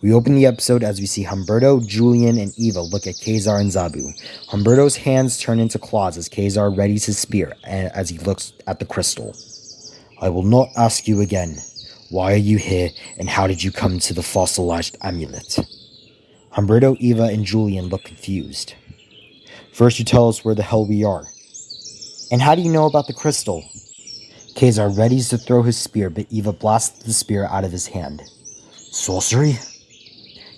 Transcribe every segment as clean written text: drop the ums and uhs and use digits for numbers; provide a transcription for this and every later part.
We open the episode as we see Humberto, Julian, and Eva look at Kazar and Zabu. Humberto's hands turn into claws as Kazar readies his spear as he looks at the crystal. I will not ask you again. Why are you here, and how did you come to the fossilized amulet? Humberto, Eva, and Julian look confused. First you tell us where the hell we are. And how do you know about the crystal? Kazar readies to throw his spear, but Eva blasts the spear out of his hand. Sorcery?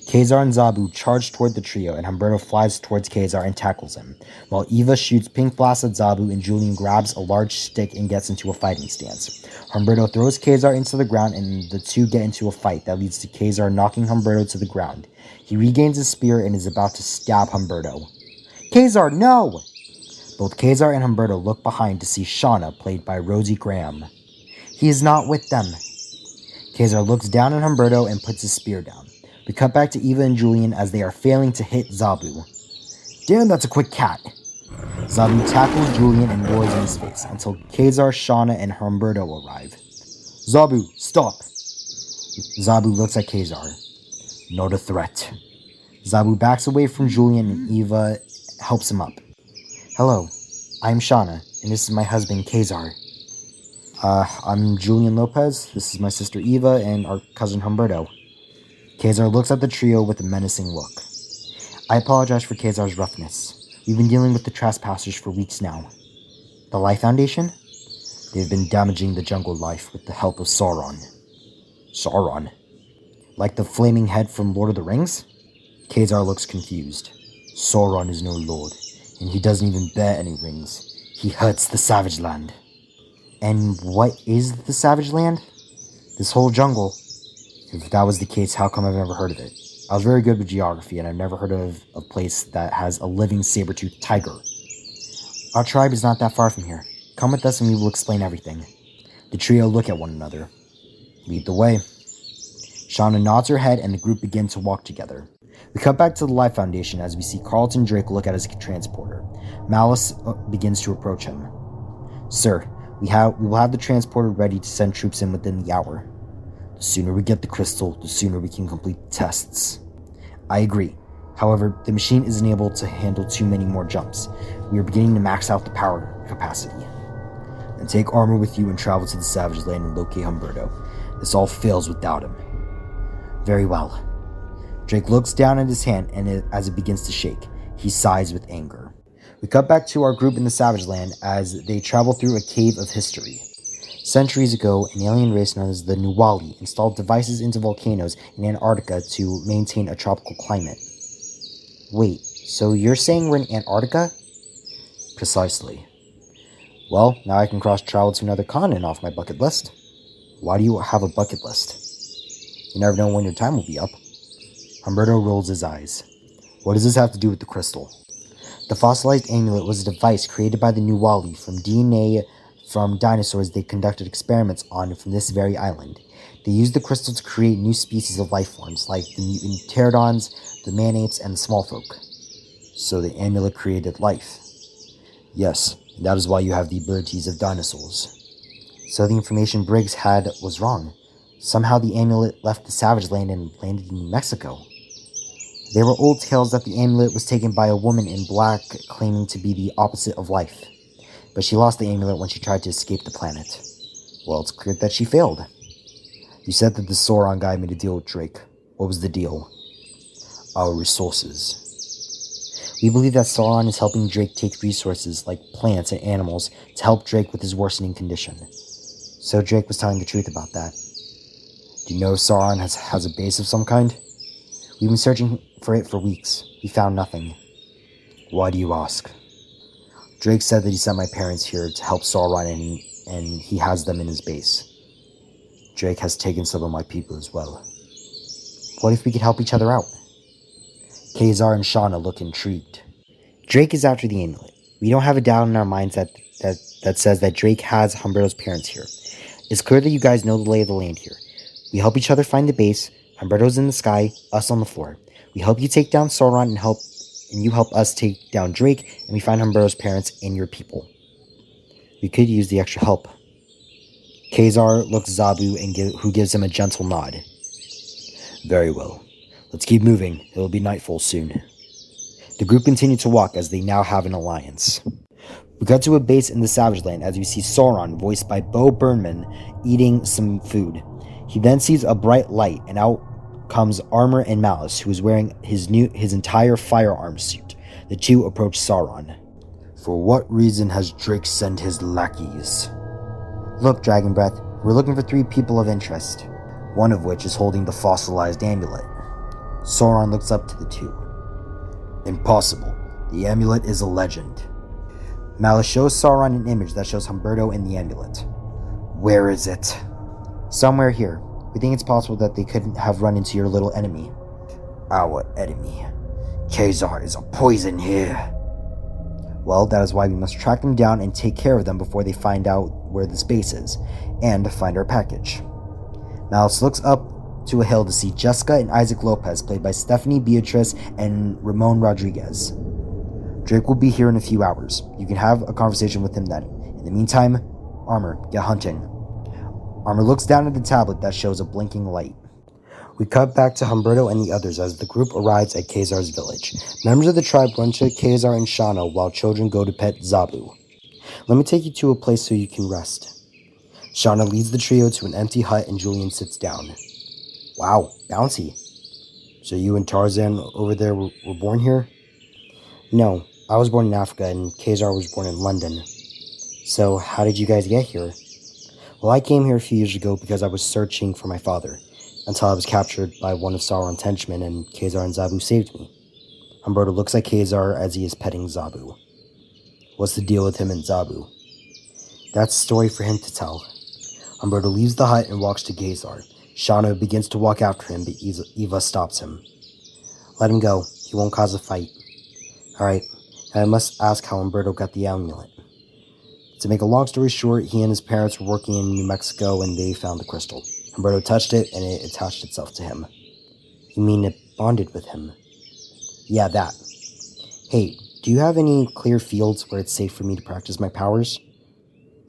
Kazar and Zabu charge toward the trio, and Humberto flies towards Kazar and tackles him, while Eva shoots pink blasts at Zabu and Julian grabs a large stick and gets into a fighting stance. Humberto throws Kazar into the ground, and the two get into a fight that leads to Kazar knocking Humberto to the ground. He regains his spear and is about to stab Humberto. Kazar, no! Both Kazar and Humberto look behind to see Shauna, played by Rosie Graham. He is not with them. Kazar looks down at Humberto and puts his spear down. We cut back to Eva and Julian as they are failing to hit Zabu. Damn, that's a quick cat. Zabu tackles Julian and roars in his face until Kazar, Shauna, and Humberto arrive. Zabu, stop. Zabu looks at Kazar. Not a threat. Zabu backs away from Julian and Eva helps him up. Hello, I'm Shauna, and this is my husband, Kazar. I'm Julian Lopez, this is my sister Eva, and our cousin Humberto. Kazar looks at the trio with a menacing look. I apologize for Kazar's roughness. We've been dealing with the trespassers for weeks now. The Life Foundation? They've been damaging the jungle life with the help of Sauron. Sauron? Like the flaming head from Lord of the Rings? Kazar looks confused. Sauron is no lord, and he doesn't even bear any rings. He hurts the Savage Land. And what is the Savage Land? This whole jungle. If that was the case, how come I've never heard of it? I was very good with geography, and I've never heard of a place that has a living saber-toothed tiger. Our tribe is not that far from here. Come with us and we will explain everything. The trio look at one another. Lead the way. Shauna nods her head and the group begin to walk together. We cut back to the Life Foundation as we see Carlton Drake look at his transporter. Malice begins to approach him. Sir, we will have the transporter ready to send troops in within the hour. The sooner we get the crystal, the sooner we can complete the tests. I agree. However, the machine isn't able to handle too many more jumps. We are beginning to max out the power capacity. And take armor with you and travel to the Savage Land and locate Humberto. This all fails without him. Very well. Drake looks down at his hand and as it begins to shake, he sighs with anger. We cut back to our group in the Savage Land as they travel through a cave of history. Centuries ago, an alien race known as the Nuwali installed devices into volcanoes in Antarctica to maintain a tropical climate. Wait, so you're saying we're in Antarctica? Precisely. Well, now I can cross-travel to another continent off my bucket list. Why do you have a bucket list? You never know when your time will be up. Humberto rolls his eyes. What does this have to do with the crystal? The fossilized amulet was a device created by the Nuwali from DNA from dinosaurs they conducted experiments on from this very island. They used the crystal to create new species of life forms, like the mutant pterodons, the man-apes, and the small folk. So the amulet created life. Yes, that is why you have the abilities of dinosaurs. So the information Briggs had was wrong. Somehow the amulet left the Savage Land and landed in New Mexico. There were old tales that the amulet was taken by a woman in black claiming to be the opposite of life. But she lost the amulet when she tried to escape the planet. Well, it's clear that she failed. You said that the Sauron guy made a deal with Drake. What was the deal? Our resources. We believe that Sauron is helping Drake take resources like plants and animals to help Drake with his worsening condition. So Drake was telling the truth about that. Do you know if Sauron has a base of some kind? We've been searching for it for weeks. We found nothing. Why do you ask? Drake said that he sent my parents here to help Sauron and he has them in his base. Drake has taken some of my people as well. What if we could help each other out? Kazar and Shauna look intrigued. Drake is after the amulet. We don't have a doubt in our minds that says that Drake has Humberto's parents here. It's clear that you guys know the lay of the land here. We help each other find the base. Humberto's in the sky, us on the floor. We help you take down Sauron and you help us take down Drake, and we find Humberto's parents and your people. We could use the extra help. Kazar looks Zabu who gives him a gentle nod. Very well. Let's keep moving. It will be nightfall soon. The group continue to walk as they now have an alliance. We cut to a base in the Savage Land as we see Sauron, voiced by Bo Burnham, eating some food. He then sees a bright light, and out comes Armor and Malice, who is wearing his entire firearm suit. The two approach Sauron. For what reason has Drake sent his lackeys? Look, Dragon Breath, we're looking for 3 people of interest, one of which is holding the fossilized amulet. Sauron looks up to the 2. Impossible. The amulet is a legend. Malice shows Sauron an image that shows Humberto in the amulet. Where is it? Somewhere here. We think it's possible that they couldn't have run into your little enemy. Our enemy. Khazar is a poison here. Well, that is why we must track them down and take care of them before they find out where this base is, and find our package. Malice looks up to a hill to see Jessica and Isaac Lopez, played by Stephanie Beatriz and Ramon Rodriguez. Drake will be here in a few hours. You can have a conversation with him then. In the meantime, Armor, get hunting. Armor looks down at the tablet that shows a blinking light. We cut back to Humberto and the others as the group arrives at Khazar's village. Members of the tribe run to Khazar and Shauna while children go to pet Zabu. Let me take you to a place so you can rest. Shauna leads the trio to an empty hut and Julian sits down. Wow, bouncy. So you and Tarzan over there were born here? No, I was born in Africa and Khazar was born in London. So how did you guys get here? Well, I came here a few years ago because I was searching for my father, until I was captured by one of Sauron's henchmen and Khazar and Zabu saved me. Humberto looks at Khazar as he is petting Zabu. What's the deal with him and Zabu? That's a story for him to tell. Humberto leaves the hut and walks to Khazar. Shauna begins to walk after him, but Eva stops him. Let him go. He won't cause a fight. Alright, and I must ask how Humberto got the amulet. To make a long story short, he and his parents were working in New Mexico and they found the crystal. Humberto touched it and it attached itself to him. You mean it bonded with him? Yeah, that. Hey, do you have any clear fields where it's safe for me to practice my powers?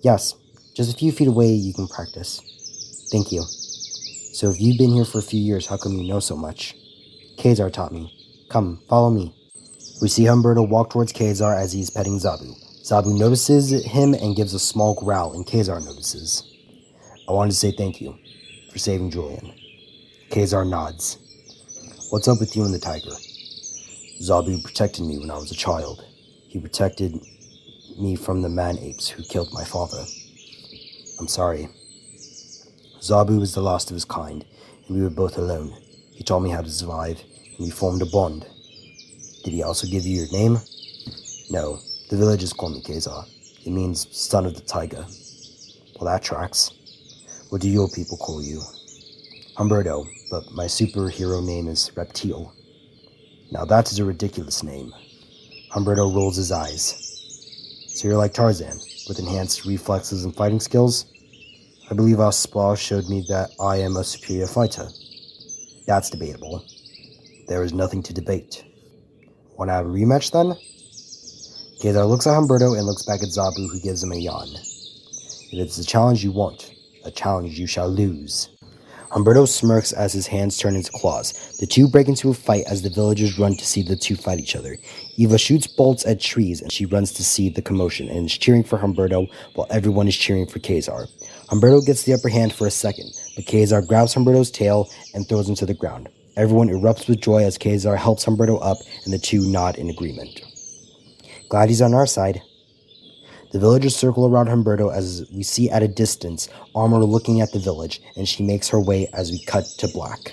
Yes, just a few feet away you can practice. Thank you. So if you've been here for a few years, how come you know so much? Khazar taught me. Come, follow me. We see Humberto walk towards Khazar as he's petting Zabu. Zabu notices him and gives a small growl, and Khazar notices. I wanted to say thank you for saving Julian. Khazar nods. What's up with you and the tiger? Zabu protected me when I was a child. He protected me from the man-apes who killed my father. I'm sorry. Zabu was the last of his kind, and we were both alone. He taught me how to survive, and we formed a bond. Did he also give you your name? No, the villagers call me Khazar. It means son of the tiger. Well, that tracks. What do your people call you? Humberto, but my superhero name is Reptil. Now that is a ridiculous name. Humberto rolls his eyes. So you're like Tarzan, with enhanced reflexes and fighting skills? I believe our spa showed me that I am a superior fighter. That's debatable. There is nothing to debate. Want to have a rematch then? Khazar looks at Humberto and looks back at Zabu, who gives him a yawn. If it's a challenge you want, a challenge you shall lose. Humberto smirks as his hands turn into claws. The two break into a fight as the villagers run to see the two fight each other. Eva shoots bolts at trees and she runs to see the commotion and is cheering for Humberto while everyone is cheering for Khazar. Humberto gets the upper hand for a second, but Khazar grabs Humberto's tail and throws him to the ground. Everyone erupts with joy as Khazar helps Humberto up and the two nod in agreement. Glad he's on our side. The villagers circle around Humberto as we see at a distance Armor looking at the village, and she makes her way as we cut to black.